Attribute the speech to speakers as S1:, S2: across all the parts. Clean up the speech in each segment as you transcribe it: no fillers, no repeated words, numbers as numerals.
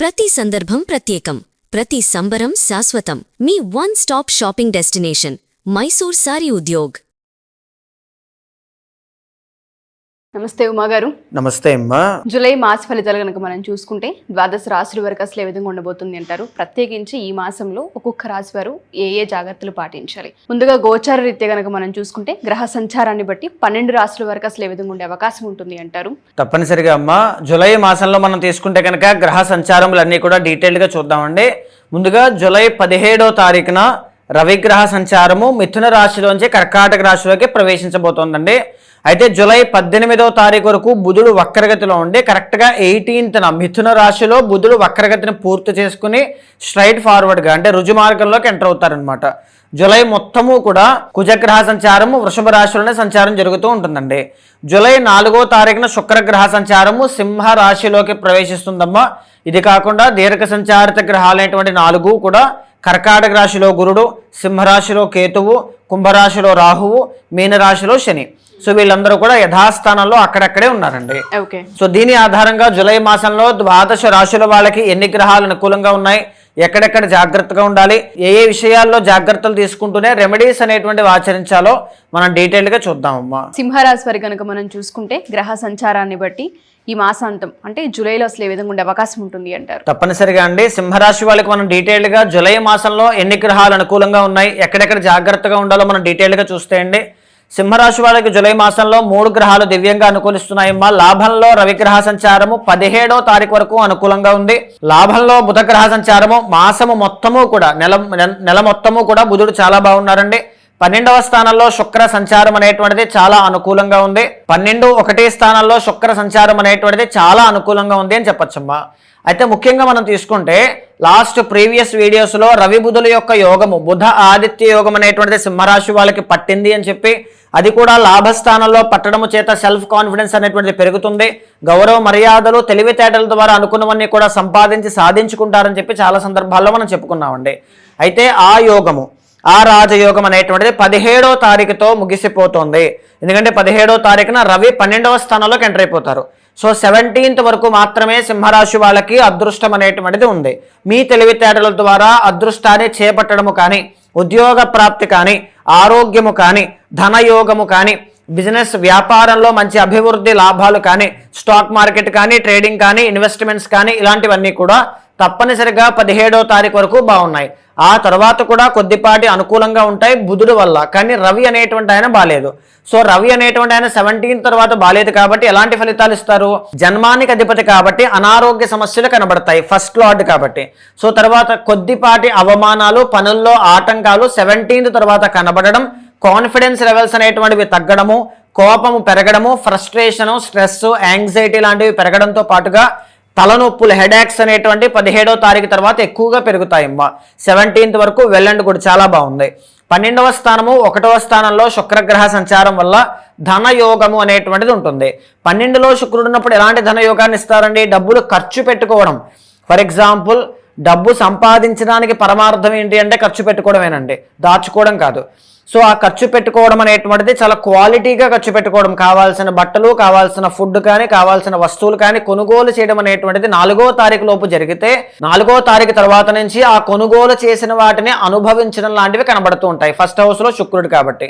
S1: ప్రతి సందర్భం ప్రత్యేకం, ప్రతి సంబరం శాశ్వతం. మీ one stop shopping destination Mysore Sari Udyog.
S2: నమస్తే ఉమా గారు.
S3: నమస్తే అమ్మా.
S2: జూలై మాస ఫలితాలు కనుక మనం చూసుకుంటే ద్వాదశ రాశుల వరకు అసలు ఏ విధంగా ఉండబోతుంది అంటారు? ప్రత్యేకించి ఈ మాసంలో ఒక్కొక్క రాశి వారు ఏ ఏ జాగ్రత్తలు పాటించాలి? ముందుగా గోచార రీత్యా కనుక మనం చూసుకుంటే గ్రహ సంచారాన్ని బట్టి 12 రాశుల వరకు అసలు ఏ విధంగా ఉండే అవకాశం ఉంటుంది అంటారు?
S3: తప్పనిసరిగా అమ్మా, జూలై మాసంలో మనం తీసుకుంటే కనుక గ్రహ సంచారములన్నీ కూడా డీటెయిల్గా చూద్దామండి. ముందుగా జూలై 17వ తారీఖున రవిగ్రహ సంచారము మిథున రాశిలోంచి కర్కాటక రాశిలోకి ప్రవేశించబోతోందండి. అయితే జూలై 18వ తారీఖు వరకు బుధుడు వక్రగతిలో ఉండి కరెక్ట్గా 18న మిథున రాశిలో బుధుడు వక్రగతిని పూర్తి చేసుకుని స్ట్రైట్ ఫార్వర్డ్గా అంటే రుజు మార్గంలోకి ఎంటర్ అవుతారనమాట. జూలై మొత్తము కూడా కుజగ్రహ సంచారము వృషభ రాశిలోనే సంచారం జరుగుతూ ఉంటుందండి. జూలై 4వ తారీఖున శుక్రగ్రహ సంచారము సింహ రాశిలోకి ప్రవేశిస్తుందమ్మా. ఇది కాకుండా దీర్ఘ సంచారిత గ్రహాలైనటువంటి 4 కూడా కర్కాటక రాశిలో గురుడు, సింహరాశిలో కేతువు, కుంభరాశిలో రాహువు, మీనరాశిలో శని. సో వీళ్ళందరూ కూడా యథాస్థానంలో అక్కడక్కడే ఉన్నారండి. సో దీని ఆధారంగా జూలై మాసంలో ద్వాదశ రాశుల వాళ్ళకి ఎన్ని గ్రహాలు అనుకూలంగా ఉన్నాయి, ఎక్కడెక్కడ జాగ్రత్తగా ఉండాలి, ఏ ఏ విషయాల్లో జాగ్రత్తలు తీసుకుంటూనే రెమెడీస్ అనేటువంటివి ఆచరించాలో మనం డీటెయిల్గా చూద్దామమ్మా.
S2: సింహరాశి వారి కనుక మనం చూసుకుంటే గ్రహ సంచారాన్ని బట్టి ఈ మాసాంతం అంటే జూలైలో అసలు ఏ విధంగా ఉండే అవకాశం ఉంటుంది అంటారు?
S3: తప్పనిసరిగా అండి, సింహరాశి వాళ్ళకి మనం డీటెయిల్గా జూలై మాసంలో ఎన్ని గ్రహాలు అనుకూలంగా ఉన్నాయి, ఎక్కడెక్కడ జాగ్రత్తగా ఉండాలో మనం డీటెయిల్గా చూస్తే అండి, సింహరాశి వాళ్ళకి జూలై మాసంలో 3 గ్రహాలు దివ్యంగా అనుకూలిస్తున్నాయమ్మా. లాభంలో రవిగ్రహ సంచారము 17వ తారీఖు వరకు అనుకూలంగా ఉంది. లాభంలో బుధ గ్రహ సంచారము మాసము మొత్తము కూడా నెల మొత్తము కూడా బుధుడు చాలా బాగున్నారండి. 12వ స్థానంలో శుక్ర సంచారం అనేటువంటిది చాలా అనుకూలంగా ఉంది. 12-1 స్థానంలో శుక్ర సంచారం అనేటువంటిది చాలా అనుకూలంగా ఉంది అని చెప్పచ్చమ్మా. అయితే ముఖ్యంగా మనం తీసుకుంటే లాస్ట్ ప్రీవియస్ వీడియోస్లో రవి బుధుల యొక్క యోగము బుధ ఆదిత్య యోగం అనేటువంటిది సింహరాశి వాళ్ళకి పట్టింది అని చెప్పి, అది కూడా లాభస్థానంలో పట్టడము చేత సెల్ఫ్ కాన్ఫిడెన్స్ అనేటువంటిది పెరుగుతుంది, గౌరవ మర్యాదలు తెలివితేటల ద్వారా అనుకున్నవన్నీ కూడా సాధించుకుంటారని చెప్పి చాలా సందర్భాల్లో మనం చెప్పుకున్నామండి. అయితే ఆ యోగము ఆ రాజయోగం అనేటువంటిది 17వ తారీఖుతో ముగిసిపోతుంది. ఎందుకంటే 17వ తారీఖున రవి 12వ స్థానంలోకి ఎంటర్ అయిపోతారు. సో 17th వరకు మాత్రమే సింహరాశి వాళ్ళకి అదృష్టం అనేటువంటిది ఉంది. మీ తెలివితేటల ద్వారా అదృష్టాన్ని చేపట్టడము కానీ, ఉద్యోగ ప్రాప్తి కానీ, ఆరోగ్యము కానీ, ధనయోగము కానీ, బిజినెస్ వ్యాపారంలో మంచి అభివృద్ధి లాభాలు కానీ, స్టాక్ మార్కెట్ కానీ, ట్రేడింగ్ కానీ, ఇన్వెస్ట్మెంట్స్ కానీ ఇలాంటివన్నీ కూడా తప్పనిసరిగా 17వ తారీఖు వరకు బాగున్నాయి. ఆ తర్వాత కూడా కొద్దిపాటి అనుకూలంగా ఉంటాయి బుధుడు వల్ల. కానీ రవి అనేటువంటి ఆయన బాలేదు. సో రవి అనేటువంటి ఆయన 17 తర్వాత బాలేదు కాబట్టి ఎలాంటి ఫలితాలు ఇస్తారు? జన్మానికి అధిపతి కాబట్టి అనారోగ్య సమస్యలు కనబడతాయి, ఫస్ట్ లార్డ్ కాబట్టి. సో తర్వాత కొద్దిపాటి అవమానాలు, పనుల్లో ఆటంకాలు 17 తర్వాత కనబడడం, కాన్ఫిడెన్స్ లెవెల్స్ అనేటువంటివి తగ్గడము, కోపము పెరగడము, ఫ్రస్ట్రేషను, స్ట్రెస్, యాంగ్జైటీ లాంటివి పెరగడంతో పాటుగా తలనొప్పులు, హెడేక్స్ అనేటువంటి 17వ తారీఖు తర్వాత ఎక్కువగా పెరుగుతాయమ్మా. 17th వరకు వెల్ అండ్ గుడ్ చాలా బాగుంది. 12వ స్థానము 1వ స్థానంలో శుక్రగ్రహ సంచారం వల్ల ధనయోగము అనేటువంటిది ఉంటుంది. 12లో శుక్రుడు ఉన్నప్పుడు ఎలాంటి ధనయోగాన్ని ఇస్తారండి? డబ్బులు ఖర్చు పెట్టుకోవడం. ఫర్ ఎగ్జాంపుల్, డబ్బు సంపాదించడానికి పరమార్థం ఏంటి అంటే ఖర్చు పెట్టుకోవడమేనండి, దాచుకోవడం కాదు. సో ఆ ఖర్చు పెట్టుకోవడం అనేటువంటిది చాలా క్వాలిటీగా ఖర్చు పెట్టుకోవడం, కావాల్సిన బట్టలు, కావాల్సిన ఫుడ్ కానీ, కావాల్సిన వస్తువులు కానీ కొనుగోలు చేయడం అనేటువంటిది 4వ తారీఖు లోపు జరిగితే 4వ తారీఖు తర్వాత నుంచి ఆ కొనుగోలు చేసిన వాటిని అనుభవించడం లాంటివి కనబడుతూ ఉంటాయి, ఫస్ట్ హౌస్లో శుక్రుడు కాబట్టి.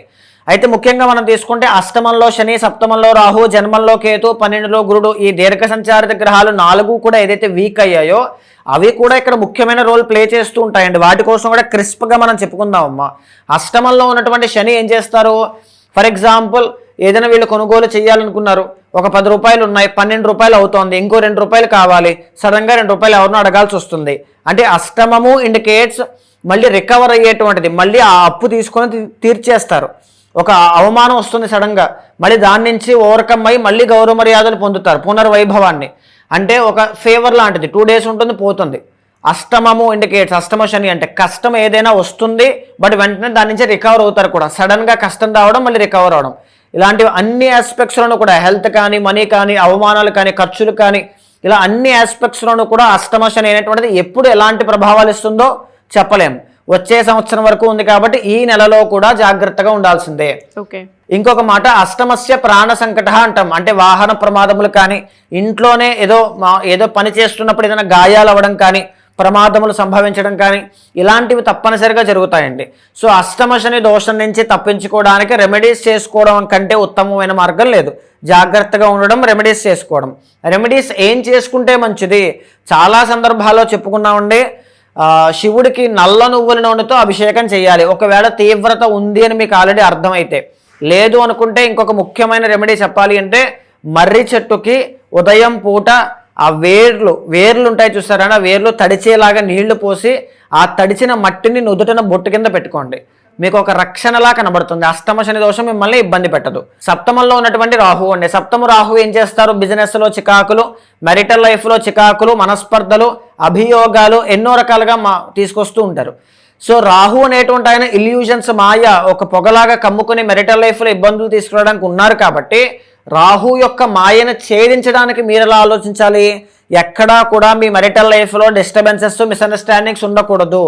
S3: అయితే ముఖ్యంగా మనం తీసుకుంటే అష్టమంలో శని, సప్తమంలో రాహు, జన్మంలో కేతు, 12లో గురుడు, ఈ దీర్ఘ సంచారిత గ్రహాలు 4 కూడా ఏదైతే వీక్ అయ్యాయో అవి కూడా ఇక్కడ ముఖ్యమైన రోల్ ప్లే చేస్తూ ఉంటాయండి. వాటి కోసం కూడా క్రిస్ప్గా మనం చెప్పుకుందామమ్మా. అష్టమంలో ఉన్నటువంటి శని ఏం చేస్తారు? ఫర్ ఎగ్జాంపుల్, ఏదైనా వీళ్ళు కొనుగోలు చేయాలనుకున్నారు, ఒక 10 రూపాయలు ఉన్నాయి, 12 రూపాయలు అవుతోంది, ఇంకో 2 రూపాయలు కావాలి, సడన్గా 2 రూపాయలు ఎవరినో అడగాల్సి వస్తుంది. అంటే అష్టమము ఇండికేట్స్ మళ్ళీ రికవర్ అయ్యేటువంటిది, మళ్ళీ ఆ అప్పు తీసుకొని తీర్చేస్తారు. ఒక అవమానం వస్తుంది సడన్గా, మళ్ళీ దాని నుంచి ఓవర్కమ్ అయ్యి మళ్ళీ గౌరవ మర్యాదలు పొందుతారు, పునర్వైభవాన్ని. అంటే ఒక ఫేవర్ లాంటిది, 2 days ఉంటుంది, పోతుంది. అష్టమము ఇండికేట్స్, అష్టమ శని అంటే కష్టం ఏదైనా వస్తుంది, బట్ వెంటనే దాని నుంచి రికవర్ అవుతారు కూడా. సడన్గా కష్టం రావడం, మళ్ళీ రికవర్ అవడం, ఇలాంటివి అన్ని ఆస్పెక్ట్స్లోనూ కూడా, హెల్త్ కానీ, మనీ కానీ, అవమానాలు కానీ, ఖర్చులు కానీ, ఇలా అన్ని ఆస్పెక్ట్స్లోనూ కూడా అష్టమ శని అనేటువంటిది ఎప్పుడు ఎలాంటి ప్రభావాలు ఇస్తుందో చెప్పలేము. వచ్చే సంవత్సరం వరకు ఉంది కాబట్టి ఈ నెలలో కూడా జాగ్రత్తగా ఉండాల్సిందే.
S2: ఓకే.
S3: ఇంకొక మాట అష్టమస్య ప్రాణ సంకట అంటాం, అంటే వాహన ప్రమాదములు కానీ, ఇంట్లోనే ఏదో పని చేస్తున్నప్పుడు ఏదైనా గాయాలు అవ్వడం కానీ, ప్రమాదములు సంభవించడం కానీ ఇలాంటివి తప్పనిసరిగా జరుగుతాయండి. సో అష్టమ శని దోషం నుంచి తప్పించుకోవడానికి రెమెడీస్ చేసుకోవడం కంటే ఉత్తమమైన మార్గం లేదు. జాగ్రత్తగా ఉండడం, రెమెడీస్ చేసుకోవడం. రెమెడీస్ ఏం చేసుకుంటే మంచిది? చాలా సందర్భాల్లో చెప్పుకున్నామండి. శివుడికి నల్ల నువ్వుల నూనెతో అభిషేకం చేయాలి, ఒకవేళ తీవ్రత ఉంది అని మీకు ఆల్రెడీ అర్థమైతే. లేదు అనుకుంటే ఇంకొక ముఖ్యమైన రెమెడీ చెప్పాలి అంటే, మర్రి చెట్టుకి ఉదయం పూట ఆ వేర్లు ఉంటాయి చూస్తారా, వేర్లు తడిచేలాగా నీళ్లు పోసి ఆ తడిచిన మట్టిని నుదుటిన బొట్టు కింద పెట్టుకోండి. మీకు ఒక రక్షణలా కనబడుతుంది. అష్టమ శని దోషం మిమ్మల్ని ఇబ్బంది పెట్టదు. సప్తమంలో ఉన్నటువంటి రాహు అండి. సప్తమ రాహు ఏం చేస్తారు? బిజినెస్లో చికాకులు, మెరిటల్ లైఫ్లో చికాకులు, మనస్పర్ధలు, అభియోగాలు ఎన్నో రకాలుగా తీసుకొస్తూ ఉంటారు. సో రాహు అనేటువంటి ఆయన ఇల్యూజన్స్, మాయ, ఒక పొగలాగా కమ్ముకుని మెరిటల్ లైఫ్లో ఇబ్బందులు తీసుకురావడానికి ఉన్నారు. కాబట్టి రాహు యొక్క మాయను ఛేదించడానికి మీరు ఎలా ఆలోచించాలి? ఎక్కడా కూడా మీ మెరిటల్ లైఫ్లో డిస్టర్బెన్సెస్, మిస్అండర్స్టాండింగ్స్ ఉండకూడదు.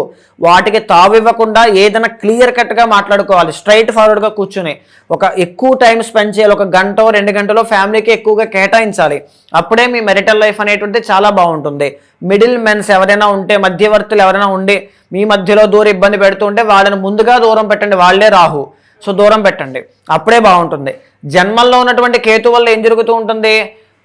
S3: వాటికి తావివ్వకుండా ఏదైనా క్లియర్ కట్గా మాట్లాడుకోవాలి. స్ట్రైట్ ఫార్వర్డ్గా కూర్చుని ఒక ఎక్కువ టైం స్పెండ్ చేయాలి. 1 గంట 2 గంటలో ఫ్యామిలీకి ఎక్కువగా కేటాయించాలి. అప్పుడే మీ మెరిటల్ లైఫ్ అనేటువంటిది చాలా బాగుంటుంది. మిడిల్ మెన్స్ ఎవరైనా ఉంటే, మధ్యవర్తులు ఎవరైనా ఉండి మీ మధ్యలో దూరం ఇబ్బంది పెడుతుంటే వాళ్ళని ముందుగా దూరం పెట్టండి. వాళ్ళే రాహు. సో దూరం పెట్టండి, అప్పుడే బాగుంటుంది. జన్మల్లో ఉన్నటువంటి కేతు వల్ల ఏం జరుగుతూ ఉంటుంది?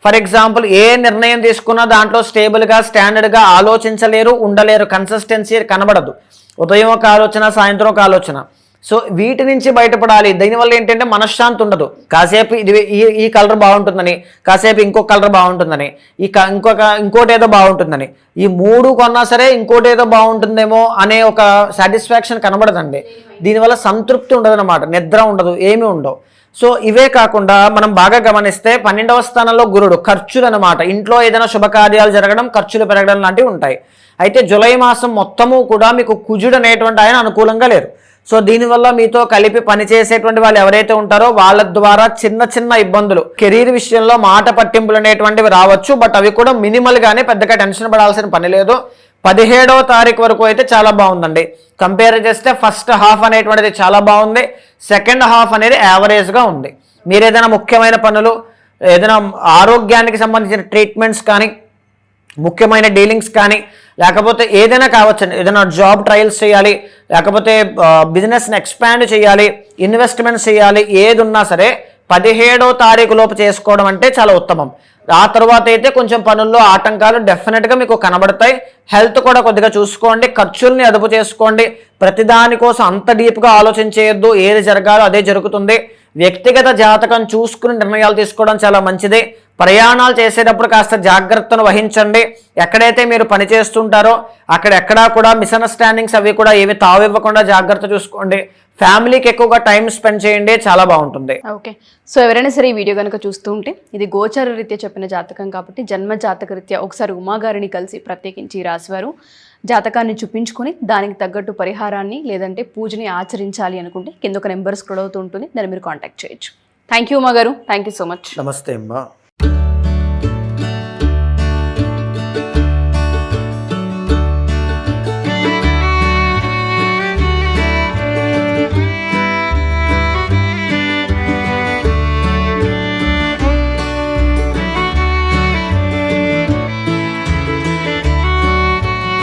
S3: ఫర్ ఎగ్జాంపుల్, ఏ నిర్ణయం తీసుకున్నా దాంట్లో స్టేబుల్గా, స్టాండర్డ్గా ఆలోచించలేరు, ఉండలేరు. కన్సిస్టెన్సీ కనబడదు. ఉదయం ఒక ఆలోచన, సాయంత్రం ఒక ఆలోచన. సో వీటి నుంచి బయటపడాలి. దీనివల్ల ఏంటంటే మనశ్శాంతి ఉండదు. కాసేపు ఇది ఈ కలర్ బాగుంటుందని, కాసేపు ఇంకొక కలర్ బాగుంటుందని, ఇంకోటి ఏదో బాగుంటుందని, ఈ 3 కొన్నా సరే ఇంకోటి ఏదో బాగుంటుందేమో అనే ఒక సాటిస్ఫాక్షన్ కనబడదండి. దీనివల్ల సంతృప్తి ఉండదన్నమాట. నిద్ర ఉండదు, ఏమీ ఉండవు. సో ఇవే కాకుండా మనం బాగా గమనిస్తే 12వ స్థానంలో గురుడు, ఖర్చులు అనమాట. ఇంట్లో ఏదైనా శుభకార్యాలు జరగడం, ఖర్చులు పెరగడం లాంటివి ఉంటాయి. అయితే జూలై మాసం మొత్తము కూడా మీకు కుజుడు అనేటువంటి ఆయన అనుకూలంగా లేరు. సో దీనివల్ల మీతో కలిపి పనిచేసేటువంటి వాళ్ళు ఎవరైతే ఉంటారో వాళ్ళ ద్వారా చిన్న చిన్న ఇబ్బందులు, కెరీర్ విషయంలో మాట పట్టింపులు అనేటువంటివి రావచ్చు. బట్ అవి కూడా మినిమల్గానే, పెద్దగా టెన్షన్ పడాల్సిన పని లేదు. 17వ తారీఖు వరకు అయితే చాలా బాగుందండి. కంపేర్ చేస్తే ఫస్ట్ హాఫ్ అనేటువంటిది చాలా బాగుంది, సెకండ్ హాఫ్ అనేది యావరేజ్గా ఉంది. మీరు ఏదైనా ముఖ్యమైన పనులు, ఏదైనా ఆరోగ్యానికి సంబంధించిన ట్రీట్మెంట్స్ కానీ, ముఖ్యమైన డీలింగ్స్ కానీ, లేకపోతే ఏదైనా కావచ్చండి, ఏదైనా జాబ్ ట్రయల్స్ చేయాలి, లేకపోతే బిజినెస్ని ఎక్స్పాండ్ చేయాలి, ఇన్వెస్ట్మెంట్స్ చేయాలి, ఏది ఉన్నా సరే 17వ తారీఖు లోపు చేసుకోవడం అంటే చాలా ఉత్తమం. ఆ తర్వాత అయితే కొంచెం పనుల్లో ఆటంకాలు డెఫినెట్గా మీకు కనబడతాయి. హెల్త్ కూడా కొద్దిగా చూసుకోండి, ఖర్చుల్ని అదుపు చేసుకోండి. ప్రతిదానికోసం అంత డీప్గా ఆలోచించేయద్దు. ఏది జరగాలో అదే జరుగుతుంది. వ్యక్తిగత జాతకం చూసుకుని నిర్ణయాలు తీసుకోవడం చాలా మంచిది. ప్రయాణాలు చేసేటప్పుడు కాస్త జాగ్రత్తను వహించండి. ఎక్కడైతే మీరు పని చేస్తుంటారో అక్కడెక్కడా కూడా మిస్అండర్స్టాండింగ్స్ అవి కూడా ఏమి తావివ్వకుండా జాగ్రత్త చూసుకోండి. ఫ్యామిలీకి ఎక్కువగా టైం స్పెండ్ చేయండి, చాలా బాగుంటుంది.
S2: ఓకే. సో ఎవరైనా సరే ఈ వీడియో కనుక చూస్తూ ఉంటే ఇది గోచార రీత్యా చెప్పిన జాతకం కాబట్టి జన్మ జాతక రీత్యా ఒకసారి ఉమాగారిని కలిసి ప్రత్యేకించి ఈ రాశివారు జాతకాన్ని చూపించుకొని దానికి తగ్గట్టు పరిహారాన్ని లేదంటే పూజని ఆచరించాలి అనుకుంటే కింద ఒక నెంబర్ స్క్రోల్ అవుతూ ఉంటుంది, దాన్ని మీరు కాంటాక్ట్ చేయొచ్చు. థ్యాంక్ యూ ఉమా గారు, థ్యాంక్ యూ సో మచ్.
S3: నమస్తే అమ్మా.